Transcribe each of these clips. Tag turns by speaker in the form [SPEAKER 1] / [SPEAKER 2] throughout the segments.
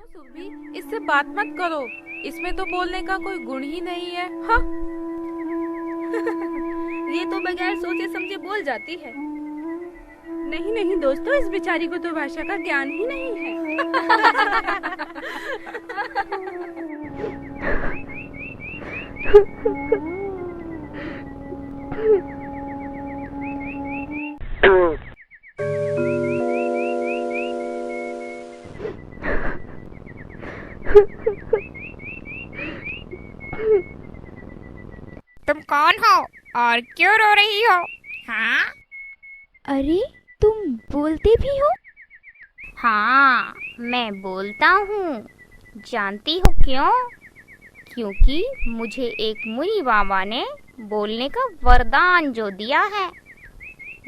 [SPEAKER 1] सुरभि, इससे बात मत करो। इसमें तो बोलने का कोई गुण ही नहीं है। हाँ।
[SPEAKER 2] ये तो बगैर सोचे समझे बोल जाती है। नहीं नहीं दोस्तों, इस बेचारी को तो भाषा का ज्ञान ही नहीं है।
[SPEAKER 3] तुम कौन हो और क्यों रो रही हो? हाँ
[SPEAKER 4] अरे तुम बोलते भी हो?
[SPEAKER 3] हाँ, मैं बोलता हूँ। जानती हो क्यों? क्योंकि मुझे एक मुनि बाबा ने बोलने का वरदान जो दिया है।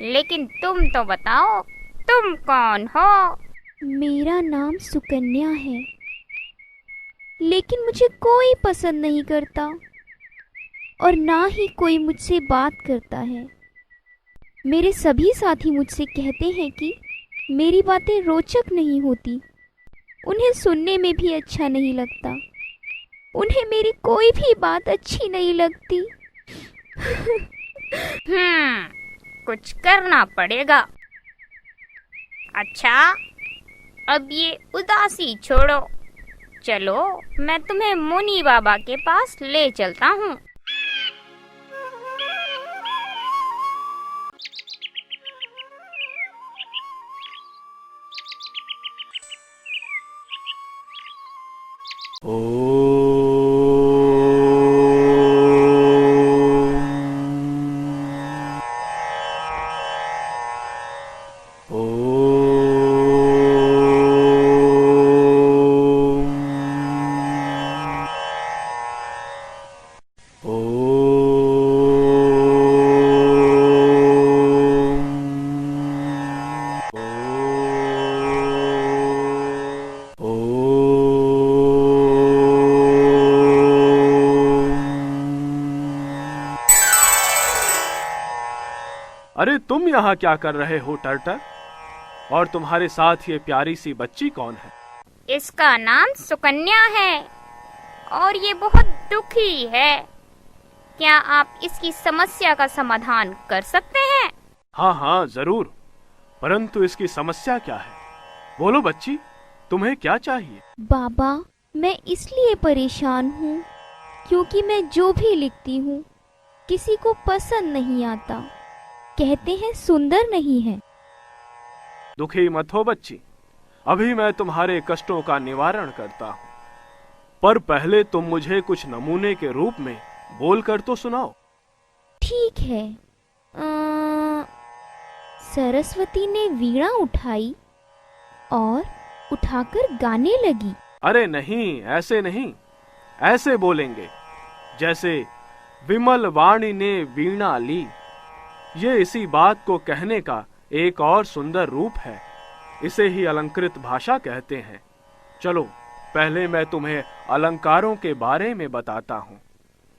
[SPEAKER 3] लेकिन तुम तो बताओ, तुम कौन हो?
[SPEAKER 4] मेरा नाम सुकन्या है, लेकिन मुझे कोई पसंद नहीं करता और ना ही कोई मुझसे बात करता है। मेरे सभी साथी मुझसे कहते हैं कि मेरी बातें रोचक नहीं होती, उन्हें सुनने में भी अच्छा नहीं लगता, उन्हें मेरी कोई भी बात अच्छी नहीं लगती।
[SPEAKER 3] कुछ करना पड़ेगा। अच्छा, अब ये उदासी छोड़ो, चलो मैं तुम्हें मुनि बाबा के पास ले चलता हूँ।
[SPEAKER 5] अरे तुम यहाँ क्या कर रहे हो टर्टर? और तुम्हारे साथ ये प्यारी सी बच्ची कौन है?
[SPEAKER 3] इसका नाम सुकन्या है और ये बहुत दुखी है। क्या आप इसकी समस्या का समाधान कर सकते हैं?
[SPEAKER 5] हाँ हाँ जरूर, परंतु इसकी समस्या क्या है? बोलो बच्ची, तुम्हें क्या चाहिए?
[SPEAKER 4] बाबा, मैं इसलिए परेशान हूँ क्योंकि मैं जो भी लिखती हूँ किसी को पसंद नहीं आता, कहते हैं सुंदर नहीं है।
[SPEAKER 5] दुखी मत हो बच्ची, अभी मैं तुम्हारे कष्टों का निवारण करता हूँ, पर पहले तुम मुझे कुछ नमूने के रूप में बोलकर तो सुनाओ।
[SPEAKER 4] ठीक है। सरस्वती ने वीणा उठाई और उठाकर गाने लगी।
[SPEAKER 5] अरे नहीं, ऐसे नहीं, ऐसे बोलेंगे जैसे विमल वाणी ने वीणा ली। ये इसी बात को कहने का एक और सुंदर रूप है, इसे ही अलंकृत भाषा कहते हैं। चलो पहले मैं तुम्हें अलंकारों के बारे में बताता हूँ,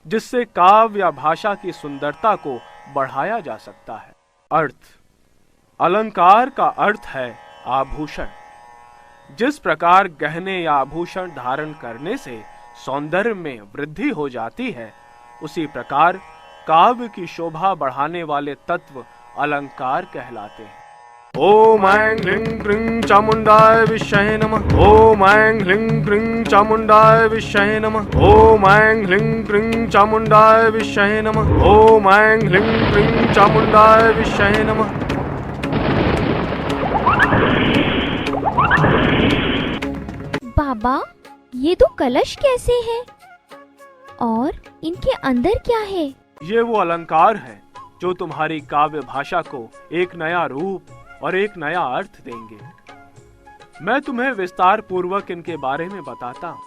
[SPEAKER 5] जिससे काव्य या भाषा की सुंदरता को बढ़ाया जा सकता है। अर्थ। अलंकार का अर्थ है आभूषण। जिस प्रकार गहने या आभूषण धारण करने से सौंदर्य में वृद्धि हो जाती है, उसी प्रकार काव्य की शोभा बढ़ाने वाले तत्व अलंकार कहलाते हैं। ओम ऐं ह्रीं क्रीं चामुंडाय विष्महे नमः। ओम ऐं ह्रीं क्रीं चामुंडाय विष्महे नमः। ओम ऐं ह्रीं क्रीं चामुंडाय विष्महे नमः। ओम ऐं ह्रीं क्रीं चामुंडाय विष्महे नमः।
[SPEAKER 4] बाबा, ये दो कलश कैसे हैं? और इनके अंदर क्या है?
[SPEAKER 5] ये वो अलंकार हैं जो तुम्हारी काव्य भाषा को एक नया रूप और एक नया अर्थ देंगे। मैं तुम्हें विस्तार पूर्वक इनके बारे में बताता हूँ।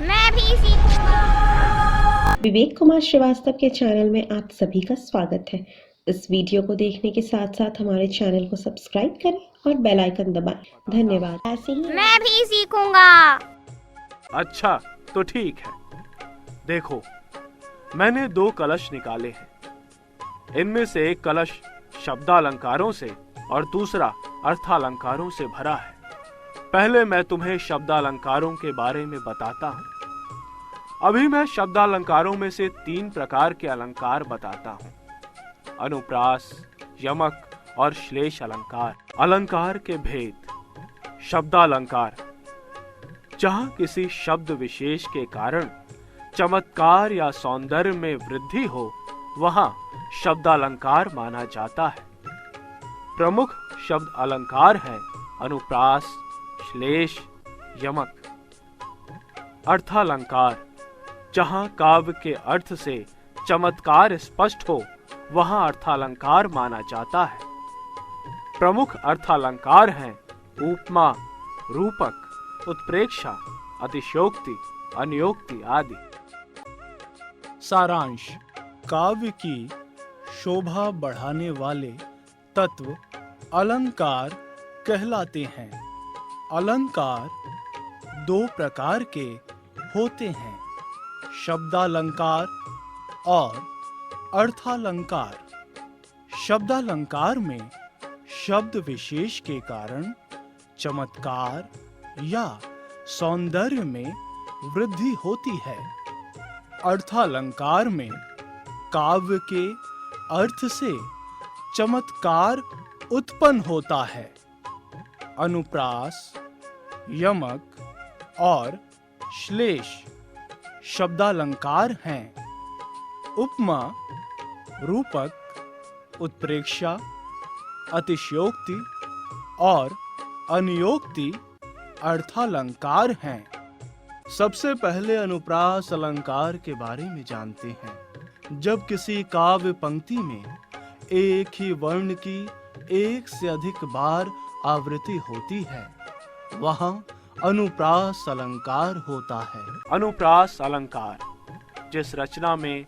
[SPEAKER 3] मैं भी सीखूंगा।
[SPEAKER 6] विवेक कुमार श्रीवास्तव के चैनल में आप सभी का स्वागत है। इस वीडियो को देखने के साथ साथ हमारे चैनल को सब्सक्राइब करें और बेल आइकन दबाएं। धन्यवाद। ऐसे ही
[SPEAKER 3] मैं भी सीखूंगा।
[SPEAKER 5] अच्छा तो ठीक है, देखो मैंने दो कलश निकाले हैं। इनमें से एक कलश शब्दालंकारों से और दूसरा अर्थालंकारों से भरा है। पहले मैं तुम्हें शब्दालंकारों के बारे में बताता हूँ। अभी मैं शब्दालंकारों में से 3 प्रकार के अलंकार बताता हूँ, अनुप्रास, यमक और श्लेष अलंकार। अलंकार के भेद। शब्दालंकार, जहाँ किसी शब्द विशेष के कारण चमत्कार या सौंदर्य में वृद्धि हो, वहाँ शब्दालंकार माना जाता है। प्रमुख शब्द अलंकार हैं अनुप्रास, श्लेष, यमक। अर्थालंकार, जहाँ काव्य के अर्थ से चमत्कार स्पष्ट हो, वहाँ अर्थालंकार माना जाता है। प्रमुख अर्थालंकार हैं उपमा, रूपक, उत्प्रेक्षा, अतिशयोक्ति, अन्योक्ति आदि।
[SPEAKER 7] सारांश। काव्य की शोभा बढ़ाने वाले तत्व अलंकार कहलाते हैं। अलंकार 2 प्रकार के होते हैं, शब्दालंकार और अर्थालंकार। शब्दालंकार में शब्द विशेष के कारण चमत्कार या सौंदर्य में वृद्धि होती है। अर्थालंकार में काव्य के अर्थ से चमत्कार उत्पन्न होता है। अनुप्रास, यमक और श्लेष शब्दालंकार हैं। उपमा, रूपक, उत्प्रेक्षा, अतिशयोक्ति और अन्योक्ति अर्थालंकार हैं। सबसे पहले अनुप्रास अलंकार के बारे में जानते हैं। जब किसी काव्य पंक्ति में एक ही वर्ण की एक से अधिक बार आवृत्ति होती है, वहाँ अनुप्रास अलंकार होता है।
[SPEAKER 5] अनुप्रास अलंकार, जिस रचना में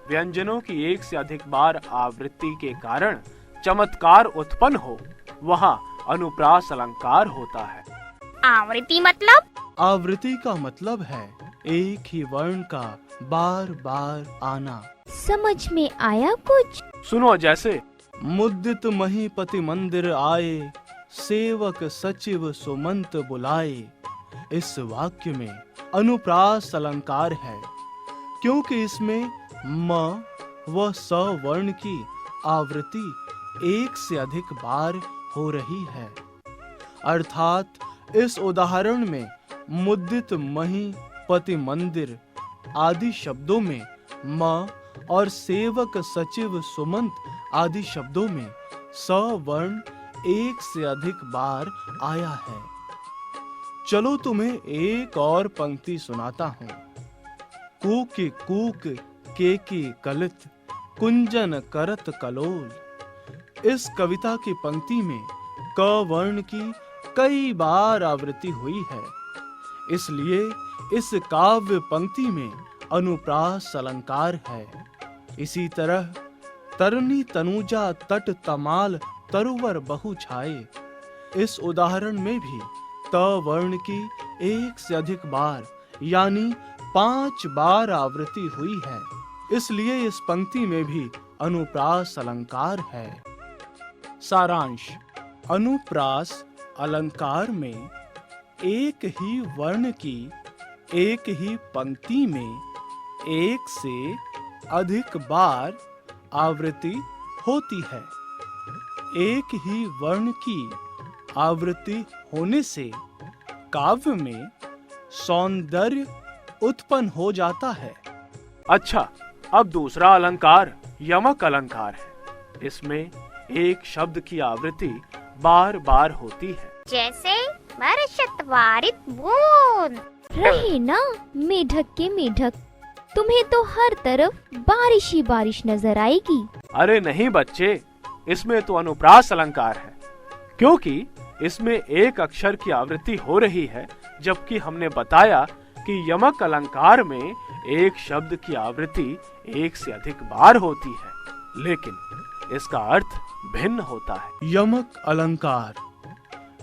[SPEAKER 5] व्यंजनों की एक से अधिक बार आवृत्ति के कारण चमत्कार उत्पन्न हो, वहाँ अनुप्रास अलंकार होता है।
[SPEAKER 3] आवृत्ति मतलब?
[SPEAKER 7] आवृत्ति का मतलब है एक ही वर्ण का बार बार आना।
[SPEAKER 4] समझ में आया कुछ?
[SPEAKER 5] सुनो, जैसे
[SPEAKER 7] मुद्दित महीपति मंदिर आए, सेवक सचिव सुमंत बुलाए। इस वाक्य में अनुप्रास अलंकार है, क्योंकि इसमें म व स वर्ण की आवृत्ति एक से अधिक बार हो रही है। अर्थात इस उदाहरण में मुद्दित मही पति मंदिर आदि शब्दों में म और सेवक सचिव सुमंत आदि शब्दों में स वर्ण एक से अधिक बार आया है। चलो तुम्हें एक और पंक्ति सुनाता हूँ। कूक कूक केकी कलित, कुंजन करत कलोल। इस कविता की पंक्ति में क वर्ण की कई बार आवृत्ति हुई है, इसलिए इस काव्य पंक्ति में अनुप्रास अलंकार है। इसी तरह तरनी तनुजा तट तमाल तरुवर बहु छाए, इस उदाहरण में भी त वर्ण की एक से अधिक बार यानी 5 बार आवृत्ति हुई है, इसलिए इस पंक्ति में भी अनुप्रास अलंकार है। सारांश। अनुप्रास अलंकार में एक ही वर्ण की एक ही पंक्ति में एक से अधिक बार आवृत्ति होती है। एक ही वर्ण की आवृत्ति होने से काव्य में सौंदर्य उत्पन्न हो जाता है।
[SPEAKER 5] अच्छा, अब दूसरा अलंकार यमक अलंकार है। इसमें एक शब्द की आवृत्ति बार बार होती है,
[SPEAKER 3] जैसे बरसत वारित बूंद।
[SPEAKER 4] रहे ना मेढक के मेढक, तुम्हें तो हर तरफ बारिश ही बारिश नजर आएगी।
[SPEAKER 5] अरे नहीं बच्चे, इसमें तो अनुप्रास अलंकार है, क्योंकि इसमें एक अक्षर की आवृत्ति हो रही है, जबकि हमने बताया कि यमक अलंकार में एक शब्द की आवृत्ति एक से अधिक बार होती है, लेकिन इसका अर्थ भिन्न होता है।
[SPEAKER 7] यमक अलंकार,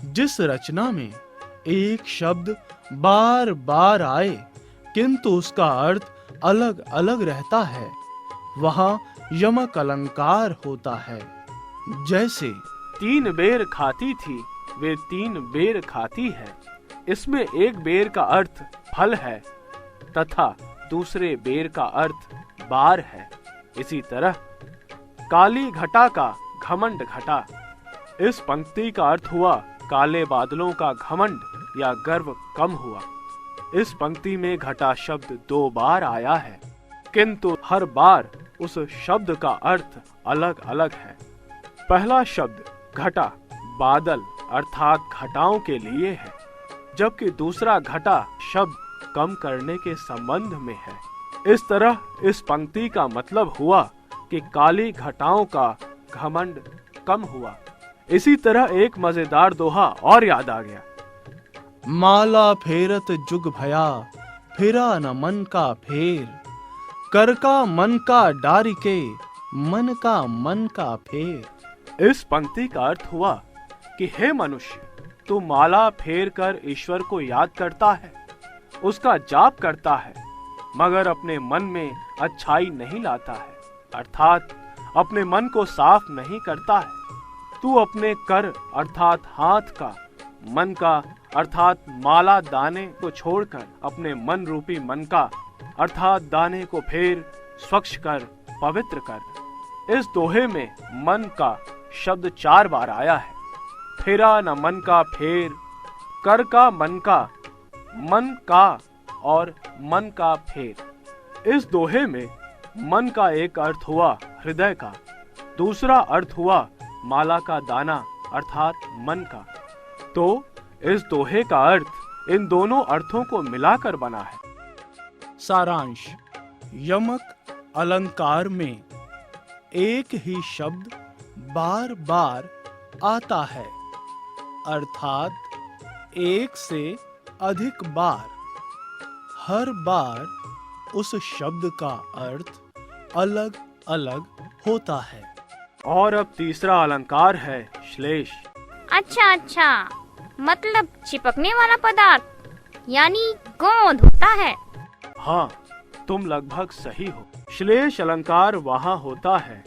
[SPEAKER 7] जिस रचना में एक शब्द बार बार आए किंतु उसका अर्थ अलग अलग रहता है, वहाँ यमक अलंकार होता है। जैसे
[SPEAKER 5] 3 बेर खाती थी वे 3 बेर खाती है। इसमें एक बेर का अर्थ फल है तथा दूसरे बेर का अर्थ बार है। इसी तरह काली घटा का घमंड घटा। इस पंक्ति का अर्थ हुआ काले बादलों का घमंड या गर्व कम हुआ। इस पंक्ति में घटा शब्द 2 बार आया है, किंतु हर बार उस शब्द का अर्थ अलग अलग है। पहला शब्द घटा बादल अर्थात घटाओं के लिए है, जबकि दूसरा घटा शब्द कम करने के संबंध में है। इस तरह इस पंक्ति का मतलब हुआ कि काली घटाओं का घमंड कम हुआ। इसी तरह एक मजेदार दोहा और याद आ गया।
[SPEAKER 7] माला फेरत जुग भया, फिरा न मन का फेर, कर का मन का डारिके, मन का फेर।
[SPEAKER 5] इस पंक्ति का अर्थ हुआ कि हे मनुष्य, तू माला फेर कर ईश्वर को याद करता है, उसका जाप करता है, मगर अपने मन में अच्छाई नहीं लाता है, अर्थात अपने मन को साफ नहीं करता है। तू अपने कर अर्थात हाथ का, मन का अर्थात माला दाने को छोड़कर अपने मन रूपी मन का अर्थात दाने को फेर स्वच्छ कर पवित्र कर। इस दोहे में मन का शब्द 4 बार आया है। फेरा न मन का फेर, कर का मन का और मन का फेर। इस दोहे में मन का एक अर्थ हुआ हृदय का, दूसरा अर्थ हुआ माला का दाना अर्थात मन का। तो इस दोहे का अर्थ इन दोनों अर्थों को मिलाकर बना है।
[SPEAKER 7] सारांश। यमक अलंकार में एक ही शब्द बार बार आता है, अर्थात एक से अधिक बार। हर बार उस शब्द का अर्थ अलग अलग होता है।
[SPEAKER 5] और अब तीसरा अलंकार है श्लेष।
[SPEAKER 3] अच्छा, मतलब चिपकने वाला पदार्थ यानी गोंद होता है।
[SPEAKER 5] हाँ, तुम लगभग सही हो। श्लेष अलंकार वहाँ होता है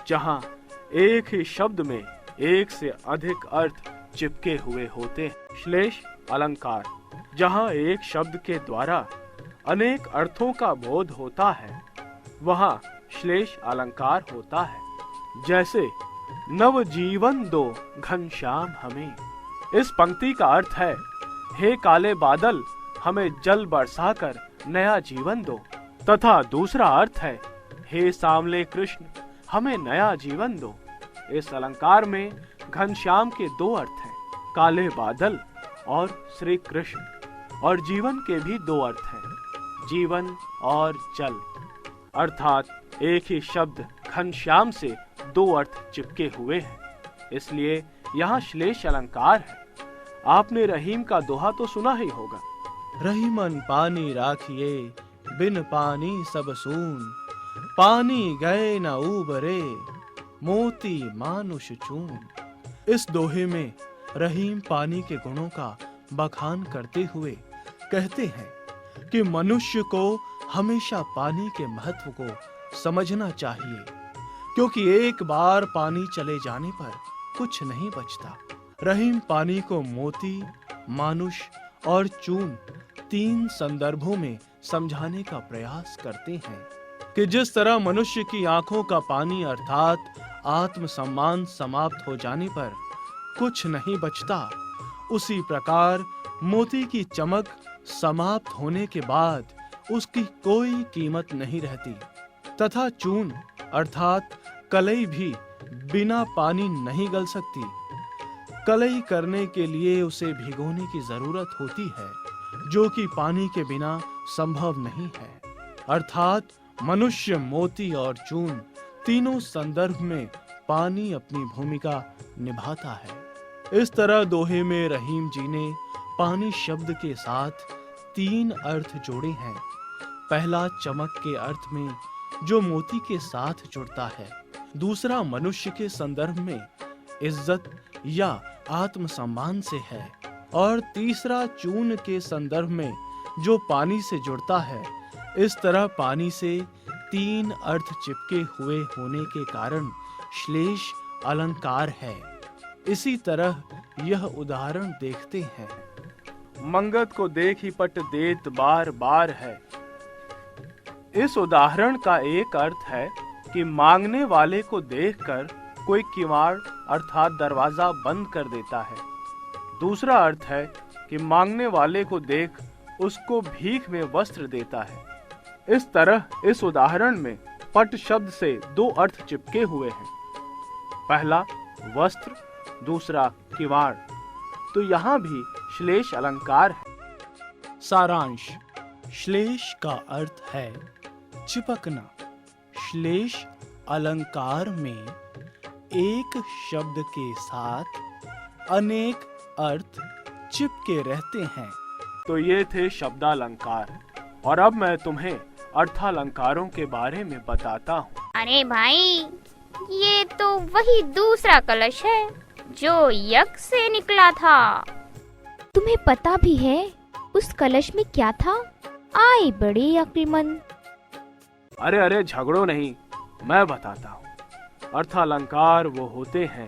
[SPEAKER 5] जहाँ एक ही शब्द में एक से अधिक अर्थ चिपके हुए होते हैं। श्लेष अलंकार जहाँ एक शब्द के द्वारा अनेक अर्थों का बोध होता है, वहाँ श्लेष अलंकार होता है। जैसे नव जीवन दो घनश्याम हमें। इस पंक्ति का अर्थ है, हे काले बादल, हमें जल बरसाकर नया जीवन दो। तथा दूसरा अर्थ है, हे सांवले कृष्ण, हमें नया जीवन दो। इस अलंकार में घनश्याम के 2 अर्थ हैं, काले बादल और श्री कृष्ण। और जीवन के भी 2 अर्थ हैं, जीवन और जल। अर्थात एक ही शब्द घनश्याम से 2 अर्थ चिपके हुए हैं, इसलिए यहाँ श्लेष अलंकार है। आपने रहीम का दोहा तो सुना ही होगा।
[SPEAKER 7] रहीमन पानी राखिए, बिन पानी सब सून, पानी गए न उबरे, मोती मानुष चून। इस दोहे में रहीम पानी के गुणों का बखान करते हुए कहते हैं कि मनुष्य को हमेशा पानी के महत्व को समझना चाहिए, क्योंकि एक बार पानी चले जाने पर कुछ नहीं बचता। रहीम पानी को मोती, मानुष और चून 3 संदर्भों में समझाने का प्रयास करते हैं कि जिस तरह मनुष्य की आंखों का पानी अर्थात आत्मसम्मान समाप्त हो जाने पर कुछ नहीं बचता, उसी प्रकार मोती की चमक समाप्त होने के बाद उसकी कोई कीमत नहीं रहती। तथा चून अर्थात कलई भी बिना पानी नहीं गल सकती। कलई करने के लिए उसे भिगोने की जरूरत होती है, जो कि पानी के बिना संभव नहीं है। अर्थात मनुष्य, मोती और चून तीनों संदर्भ में पानी अपनी भूमिका निभाता है। इस तरह दोहे में रहीम जी ने पानी शब्द के साथ 3 अर्थ जोड़े हैं। पहला चमक के अर्थ में जो मोती के साथ जुड़ता है, दूसरा मनुष्य के संदर्भ में इज्जत या आत्मसम्मान से है, और तीसरा चून के संदर्भ में जो पानी से जुड़ता है। इस तरह पानी से 3 अर्थ चिपके हुए होने के कारण श्लेष अलंकार है। इसी तरह यह उदाहरण देखते हैं।
[SPEAKER 5] मंगत को देख ही पट देत बार बार है। इस उदाहरण का एक अर्थ है कि मांगने वाले को देखकर कोई किवाड़ अर्थात दरवाजा बंद कर देता है। दूसरा अर्थ है कि मांगने वाले को देख उसको भीख में वस्त्र देता है। इस तरह इस उदाहरण में पट शब्द से दो अर्थ चिपके हुए हैं, पहला वस्त्र, दूसरा किवाड़। तो यहाँ भी श्लेष अलंकार है।
[SPEAKER 7] सारांश, श्लेष का अर्थ है चिपकना। श्लेष अलंकार में एक शब्द के साथ अनेक अर्थ चिपके रहते हैं।
[SPEAKER 5] तो ये थे शब्दालंकार, और अब मैं तुम्हें अर्थालंकारों के बारे में बताता हूँ।
[SPEAKER 3] अरे भाई, ये तो वही दूसरा कलश है जो यज्ञ से निकला था।
[SPEAKER 4] तुम्हें पता भी है उस कलश में क्या था? आए बड़े अक्लमंद।
[SPEAKER 5] अरे अरे झगड़ो नहीं, मैं बताता हूँ। अर्थालंकार वो होते हैं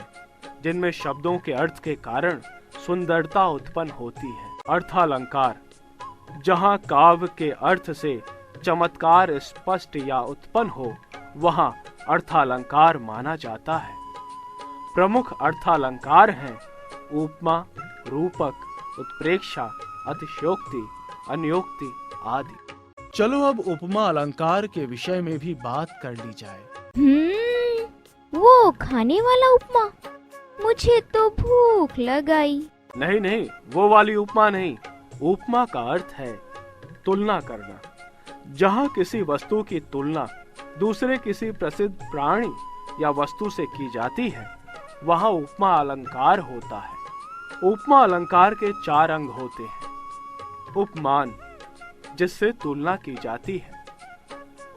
[SPEAKER 5] जिनमें शब्दों के अर्थ के कारण सुंदरता उत्पन्न होती है। अर्थालंकार जहाँ काव्य के अर्थ से चमत्कार स्पष्ट या उत्पन्न हो, वहाँ अर्थालंकार माना जाता है। प्रमुख अर्थालंकार हैं उपमा, रूपक, उत्प्रेक्षा, अतिशयोक्ति, अन्योक्ति आदि।
[SPEAKER 7] चलो अब उपमा अलंकार के विषय में भी बात कर ली जाए।
[SPEAKER 4] वो खाने वाला उपमा? मुझे तो भूख लग आई।
[SPEAKER 5] नहीं नहीं, वो वाली उपमा नहीं। उपमा का अर्थ है तुलना करना। जहाँ किसी वस्तु की तुलना दूसरे किसी प्रसिद्ध प्राणी या वस्तु से की जाती है, वहाँ उपमा अलंकार होता है। उपमा अलंकार के 4 अंग होते हैं। उपमान, जिससे तुलना की जाती है।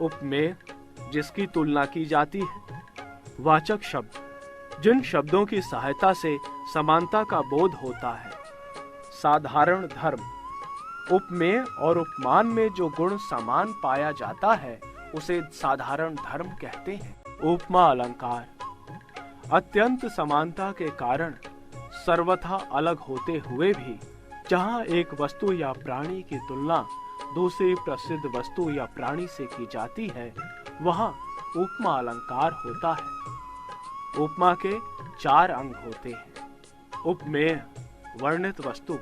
[SPEAKER 5] उपमेय, जिसकी तुलना की जाती है। वाचक शब्द, जिन शब्दों की सहायता से समानता का बोध होता है। साधारण धर्म, उपमेय और उपमान में जो गुण समान पाया जाता है उसे साधारण धर्म कहते हैं। उपमा अलंकार अत्यंत समानता के कारण सर्वथा अलग होते हुए भी जहाँ एक वस्तु या प्राणी की तुलना दूसरी प्रसिद्ध वस्तु या प्राणी से की जाती है, वहाँ उपमा अलंकार होता है। उपमा के 4 अंग होते हैं। उपमेय, वर्णित वस्तु।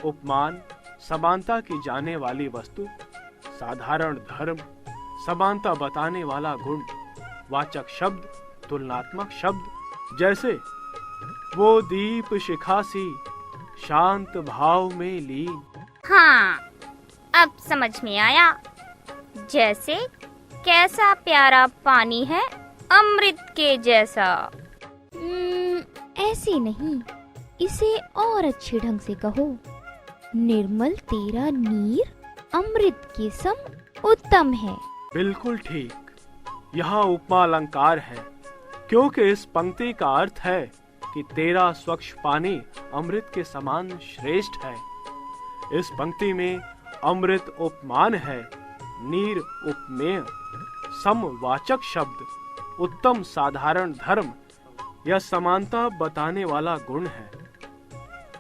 [SPEAKER 5] उपमान, समानता की जाने वाली वस्तु। साधारण धर्म, समानता बताने वाला गुण। वाचक शब्द, तुलनात्मक शब्द। जैसे वो दीप शिखा सी शांत भाव में लीन।
[SPEAKER 3] हाँ, अब समझ में आया। जैसे कैसा प्यारा पानी है अमृत के जैसा।
[SPEAKER 4] ऐसे नहीं, इसे और अच्छे ढंग से कहो। निर्मल तेरा नीर अमृत के सम उत्तम है।
[SPEAKER 5] बिल्कुल ठीक। यहाँ उपमा अलंकार है, क्योंकि इस पंक्ति का अर्थ है कि तेरा स्वच्छ पानी अमृत के समान श्रेष्ठ है। इस पंक्ति में अमृत उपमान है, नीर उपमेय, समवाचक शब्द, उत्तम साधारण धर्म या समानता बताने वाला गुण है।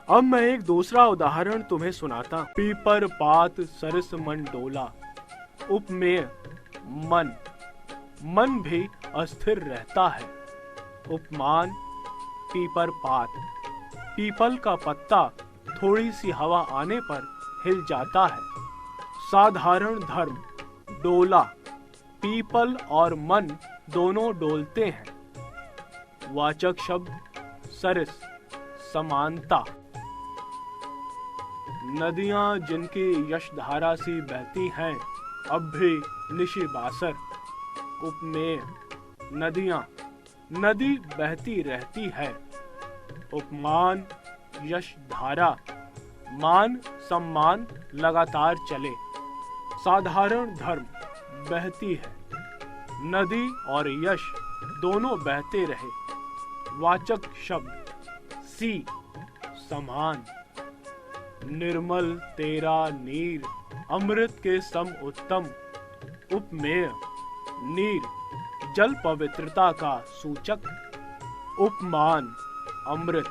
[SPEAKER 5] अब मैं एक दूसरा उदाहरण तुम्हें सुनाता। पीपर पात सरस मन डोला। उपमेय, मन। मन भी अस्थिर रहता है। उपमान, पीपर पात। पीपल का पत्ता थोड़ी सी हवा आने पर हिल जाता है। साधारण धर्म, डोला। पीपल और मन दोनों डोलते हैं। वाचक शब्द, सरस, समानता। नदियां जिनकी यशधारा सी बहती हैं, अब भी निशि बासर। उपमेय, नदियां, नदी बहती रहती है। उपमान, यशधारा, मान सम्मान लगातार चले। साधारण धर्म, बहती है। नदी और यश दोनों बहते रहे। वाचक शब्द, सी, समान। निर्मल तेरा नीर अमृत के सम उत्तम। उपमेय, नीर, जल पवित्रता का सूचक। उपमान, अमृत।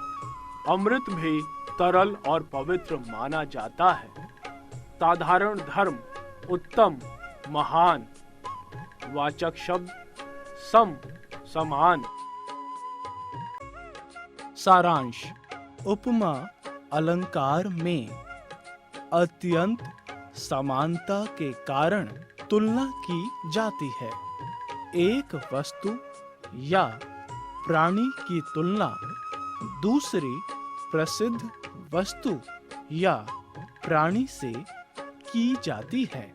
[SPEAKER 5] अमृत भी तरल और पवित्र माना जाता है। साधारण धर्म, उत्तम, महान। वाचक शब्द सम, समान।
[SPEAKER 7] सारांश। उपमा अलंकार में अत्यंत समानता के कारण तुलना की जाती है। एक वस्तु या प्राणी की तुलना दूसरी प्रसिद्ध वस्तु या प्राणी से की जाती है।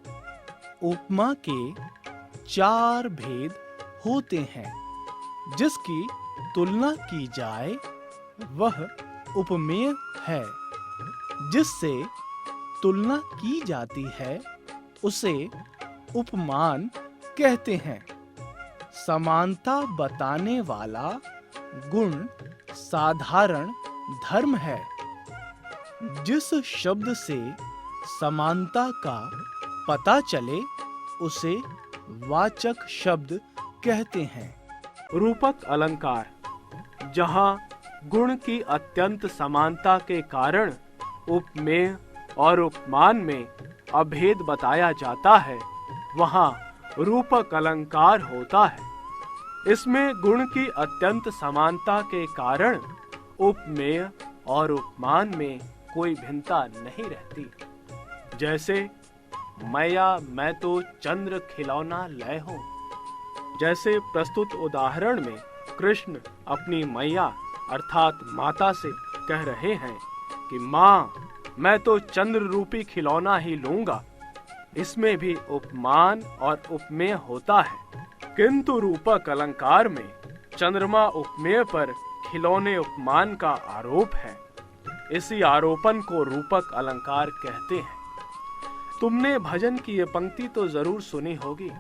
[SPEAKER 7] उपमा के 4 भेद होते हैं। जिसकी तुलना की जाए वह उपमेय है। जिससे तुलना की जाती है उसे उपमान कहते हैं। समानता बताने वाला गुण साधारण धर्म है। जिस शब्द से समानता का पता चले उसे वाचक शब्द कहते हैं।
[SPEAKER 5] रूपक अलंकार, जहाँ गुण की अत्यंत समानता के कारण उपमेय और उपमान में अभेद बताया जाता है, वहाँ रूपक अलंकार होता है। इसमें गुण की अत्यंत समानता के कारण उपमेय और उपमान में कोई भिन्नता नहीं रहती। जैसे मैया मैं तो चंद्र खिलौना लय हूँ। जैसे प्रस्तुत उदाहरण में कृष्ण अपनी मैया अर्थात माता से कह रहे हैं कि माँ, मैं तो चंद्र रूपी खिलौना ही लूंगा। इसमें भी उपमान और उपमेय होता है। किंतु रूपक अलंकार में चंद्रमा उपमेय पर खिलौने उपमान का आरोप है। इसी आरोपन को रूपक अलंकार कहते हैं। तुमने भजन की ये पंक्ति तो जरूर सुनी होगी।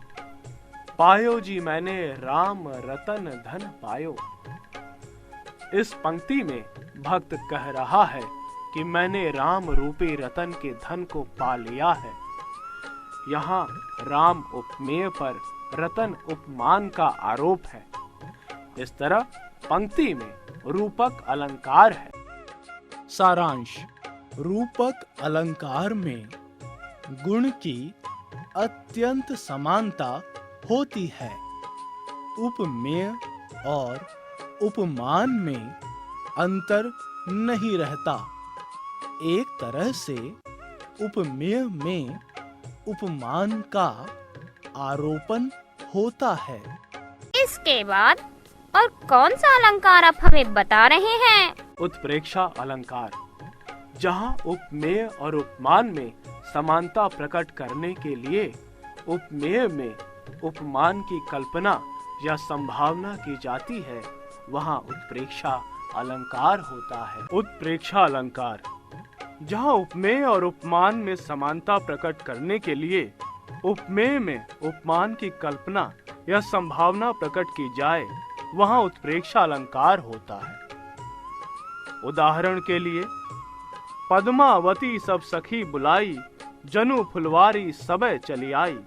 [SPEAKER 5] पायो जी मैंने राम रतन धन पायो। इस पंक्ति में भक्त कह रहा है कि मैंने राम रूपी रतन के धन को पा लिया है। यहाँ राम उपमेय पर रतन उपमान का आरोप है। इस तरह पंक्ति में रूपक अलंकार है।
[SPEAKER 7] सारांश। रूपक अलंकार में गुण की अत्यंत समानता होती है। उपमेय और उपमान में अंतर नहीं रहता। एक तरह से उपमेय में उपमान का आरोपण होता है।
[SPEAKER 3] इसके बाद और कौन सा अलंकार आप हमें बता रहे हैं?
[SPEAKER 5] उत्प्रेक्षा अलंकार, जहाँ उपमेय और उपमान में समानता प्रकट करने के लिए उपमेय में उपमान की कल्पना या संभावना की जाती है, वहाँ उत्प्रेक्षा अलंकार होता है। उत्प्रेक्षा अलंकार, जहाँ उपमेय और उपमान में समानता प्रकट करने के लिए उपमेय में उपमान की कल्पना या संभावना प्रकट की जाए, वहाँ उत्प्रेक्षा अलंकार होता है। उदाहरण के लिए, पद्मावती सब सखी बुलाई, जनु फुलवारी सबे चली आई।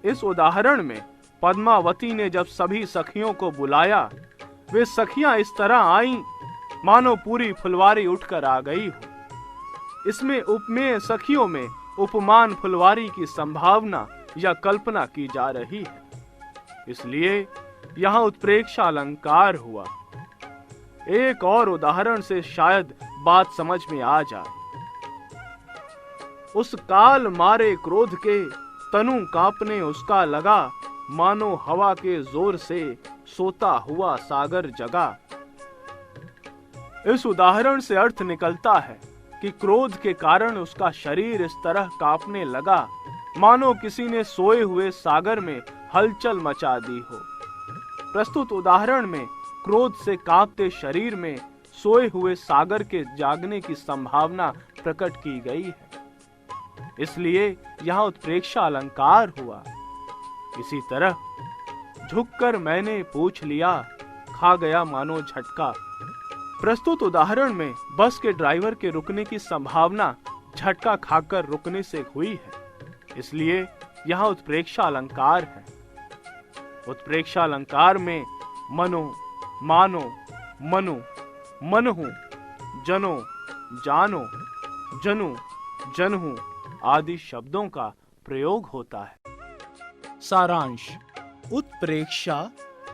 [SPEAKER 5] इस उदाहरण में पद्मावती ने जब सभी सखियों को बुलाया, वे सखियां इस तरह आईं मानो पूरी फुलवारी उठकर आ गई हो। इसमें उपमेय सखियों में उपमान फुलवारी की संभावना या कल्पना की जा रही है। इसलिए यहाँ उत्प्रेक्षा अलंकार हुआ। एक और उदाहरण से शायद बात समझ में आ जाए। उस काल मारे क्रोध के तनु कांपने उसका लगा, मानो हवा के जोर से सोता हुआ सागर जगा। इस उदाहरण से अर्थ निकलता है कि क्रोध के कारण उसका शरीर इस तरह कांपने लगा मानो किसी ने सोए हुए सागर में हलचल मचा दी हो। प्रस्तुत उदाहरण में क्रोध से कांपते शरीर में सोए हुए सागर के जागने की संभावना प्रकट की गई है। इसलिए यहाँ उत्प्रेक्षा अलंकार हुआ। इसी तरह झुककर मैंने पूछ लिया, खा गया मानो झटका। प्रस्तुत उदाहरण में बस के ड्राइवर के रुकने की संभावना झटका खाकर रुकने से हुई है। इसलिए यहाँ उत्प्रेक्षा अलंकार है। उत्प्रेक्षा अलंकार में मनो, मानो, मनु मनहु, जनो, जानो, जनु, जनहु आदि शब्दों का प्रयोग होता है।
[SPEAKER 7] सारांश। उत्प्रेक्षा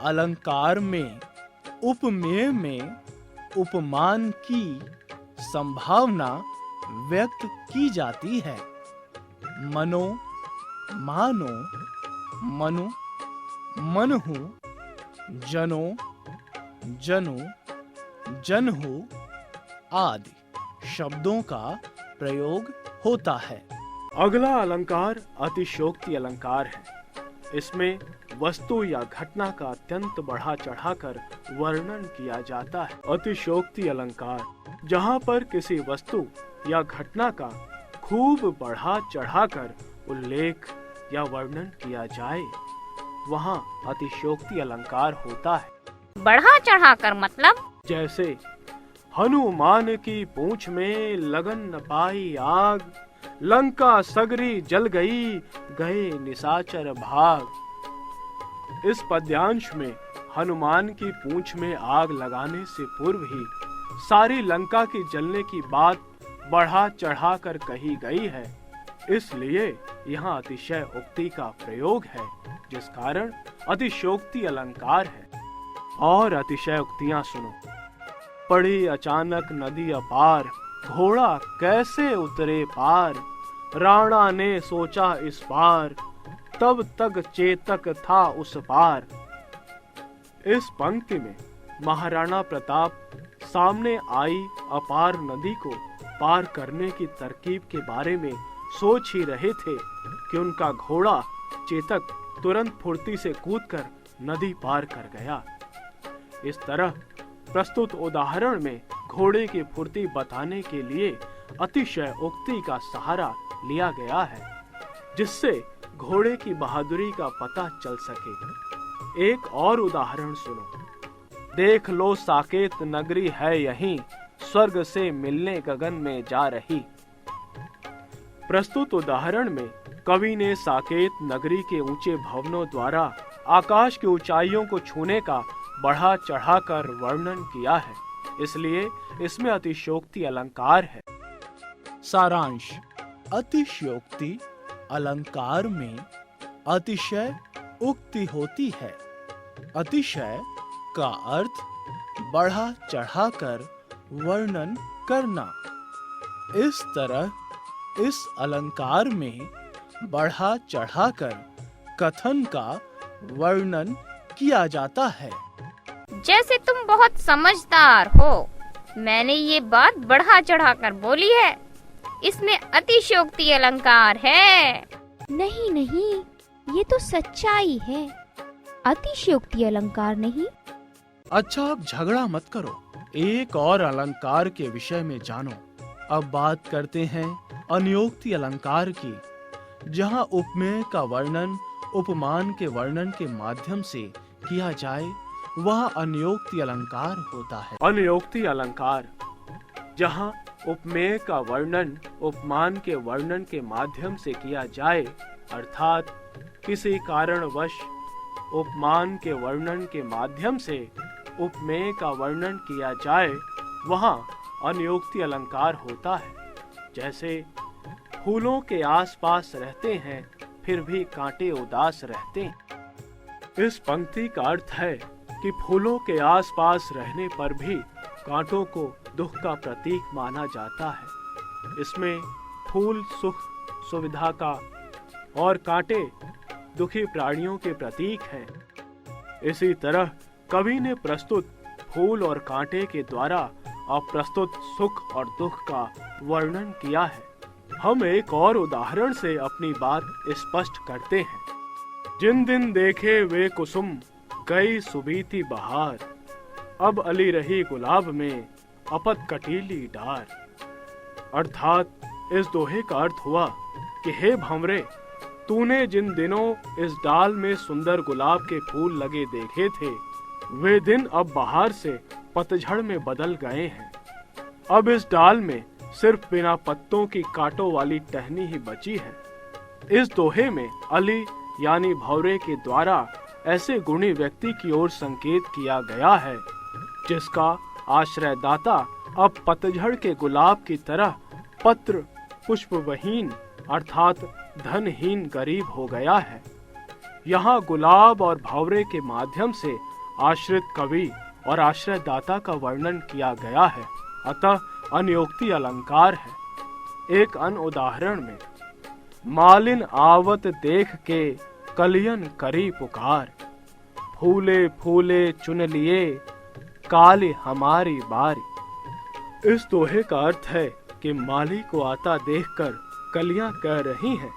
[SPEAKER 7] अलंकार में उपमेय में उपमान की संभावना व्यक्त की जाती है। मनो, मानो, मनु, मनहु, जनो, जनु, जनहु आदि शब्दों का प्रयोग होता है।
[SPEAKER 5] अगला अलंकार अतिशयोक्ति अलंकार है। इसमें वस्तु या घटना का अत्यंत बढ़ा चढ़ाकर वर्णन किया जाता है। अतिशयोक्ति अलंकार जहाँ पर किसी वस्तु या घटना का खूब बढ़ा चढ़ाकर उल्लेख या वर्णन किया जाए, वहाँ अतिशयोक्ति अलंकार होता है।
[SPEAKER 3] बढ़ा चढ़ाकर मतलब?
[SPEAKER 5] जैसे हनुमान की पूंछ में लगन न पाई आग, लंका सगरी जल गई, गए निशाचर भाग। इस पद्यांश में हनुमान की पूंछ में आग लगाने से पूर्व ही सारी लंका की जलने की बात बढ़ा चढ़ाकर कही गई है। इसलिए यहाँ अतिशय उक्ति का प्रयोग है, जिस कारण अतिशयोक्ति अलंकार है। और अतिशय उक्तियां सुनो। पड़ी अचानक नदी अपार, घोड़ा कैसे उतरे पार, राणा ने सोचा इस पार, तब तक चेतक था उस पार। इस पंक्ति में महाराणा प्रताप सामने आई अपार नदी को पार करने की तरकीब के बारे में सोच ही रहे थे कि उनका घोड़ा चेतक तुरंत फुर्ती से कूदकर नदी पार कर गया। इस तरह प्रस्तुत उदाहरण में घोड़े की फुर्ती बताने के लिए अतिशय उक्ति का सहारा लिया गया है, जिससे घोड़े की बहादुरी का पता चल सके। एक और उदाहरण सुनो। देख लो साकेत नगरी है यहीं, स्वर्ग से मिलने गगन में जा रही। प्रस्तुत उदाहरण में कवि ने साकेत नगरी के ऊंचे भवनों द्वारा आकाश की ऊंचाइयों को छूने का बढ़ा चढ़ाकर वर्णन किया है, इसलिए इसमें अतिशयोक्ति अलंकार है।
[SPEAKER 7] सारांश। अतिशयोक्ति अलंकार में अतिशय उक्ति होती है। अतिशय का अर्थ बढ़ा चढ़ाकर वर्णन करना। इस तरह इस अलंकार में बढ़ा चढ़ाकर कथन का वर्णन किया जाता है।
[SPEAKER 3] जैसे तुम बहुत समझदार हो, मैंने ये बात बढ़ा चढ़ाकर बोली है, इसमें अतिशयोक्ति अलंकार है।
[SPEAKER 4] नहीं नहीं, ये तो सच्चाई है, अतिशयोक्ति अलंकार नहीं।
[SPEAKER 7] अच्छा, अब झगड़ा मत करो, एक और अलंकार के विषय में जानो। अब बात करते हैं अनियोक्ति अलंकार की, जहाँ उपमेय का वर्णन उपमान के वर्णन के माध्यम से किया जाए, वह अनियोक्ति अलंकार होता है।
[SPEAKER 5] अनियोक्ति अलंकार जहाँ उपमेय का वर्णन उपमान के वर्णन के माध्यम से किया जाए, अर्थात किसी कारणवश उपमान के वर्णन के माध्यम से उपमेय का वर्णन किया जाए, वहाँ अनियोक्ति अलंकार होता है। जैसे फूलों के आसपास रहते हैं, फिर भी कांटे उदास रहते हैं। इस पंक्ति का अर्थ है कि फूलों के आसपास रहने पर भी कांटों को दुख का प्रतीक माना जाता है। इसमें फूल सुख सुविधा का और कांटे दुखी प्राणियों के प्रतीक हैं। इसी तरह कवि ने प्रस्तुत फूल और कांटे के द्वारा अप्रस्तुत सुख और दुख का वर्णन किया है। हम एक और उदाहरण से अपनी बात स्पष्ट करते हैं। जिन दिन देखे वे कुसुम, गई सुबीती बहार, अब अली रही गुलाब में, अपत कटीली डार। अर्थात इस दोहे का अर्थ हुआ कि हे भंवरे, तूने जिन दिनों इस डाल में सुंदर गुलाब के फूल लगे देखे थे, वे दिन अब बहार से पतझड़ में बदल गए हैं। अब इस डाल में सिर्फ बिना पत्तों की कांटों वाली टहनी ही बची है। इस दोहे में अली यानी भंवरे के द्वारा ऐसे गुणी व्यक्ति की ओर संकेत किया गया है जिसका आश्रयदाता अब पतझड़ के गुलाब की तरह पत्र पुष्पविहीन अर्थात धनहीन गरीब हो गया है। यहाँ गुलाब और भंवरे के माध्यम से आश्रित कवि और आश्रयदाता का वर्णन किया गया है, अतः अन्योक्ति अलंकार है। एक अन्य उदाहरण में मालिन आवत देख के कलियन करी पुकार, फूले फूले चुन लिए काली हमारी बारी। इस दोहे का अर्थ है कि माली को आता देखकर कलियां कह रही हैं,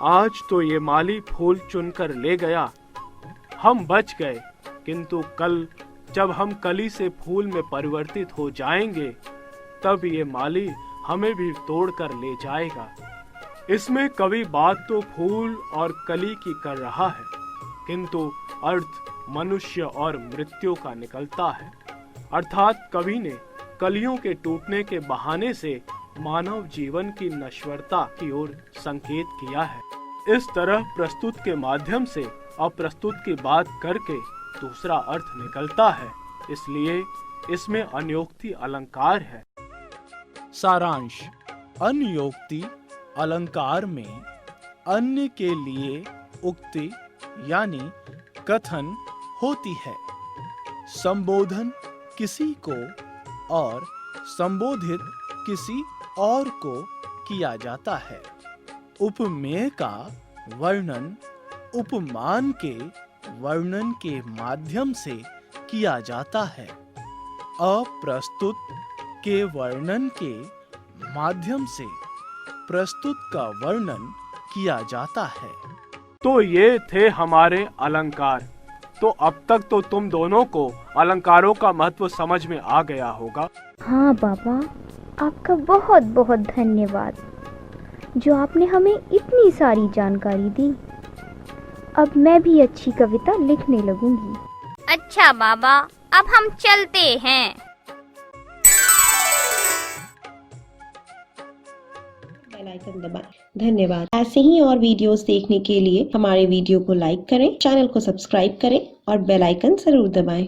[SPEAKER 5] आज तो ये माली फूल चुनकर ले गया, हम बच गए, किंतु कल जब हम कली से फूल में परिवर्तित हो जाएंगे तब ये माली हमें भी तोड़कर ले जाएगा। इसमें कवि बात तो फूल और कली की कर रहा है, किंतु अर्थ मनुष्य और मृत्यु का निकलता है। अर्थात कवि ने कलियों के टूटने के बहाने से मानव जीवन की नश्वरता की ओर संकेत किया है। इस तरह प्रस्तुत के माध्यम से अप्रस्तुत की बात करके दूसरा अर्थ निकलता है, इसलिए इसमें अन्योक्ति अलंकार है।
[SPEAKER 7] सारांश। अन्योक्ति अलंकार में अन्य के लिए उक्ति यानी कथन होती है। संबोधन किसी को और संबोधित किसी और को किया जाता है। उपमेय का वर्णन उपमान के वर्णन के माध्यम से किया जाता है। अप्रस्तुत के वर्णन के माध्यम से प्रस्तुत का वर्णन किया जाता है।
[SPEAKER 5] तो ये थे हमारे अलंकार। तो अब तक तो तुम दोनों को अलंकारों का महत्व समझ में आ गया होगा।
[SPEAKER 4] हाँ बाबा, आपका बहुत बहुत धन्यवाद जो आपने हमें इतनी सारी जानकारी दी। अब मैं भी अच्छी कविता लिखने लगूंगी।
[SPEAKER 3] अच्छा बाबा, अब हम चलते हैं।
[SPEAKER 6] बेल आइकन दबाएं। धन्यवाद। ऐसे ही और वीडियोस देखने के लिए हमारे वीडियो को लाइक करें, चैनल को सब्सक्राइब करें और बेल आइकन जरूर दबाएं।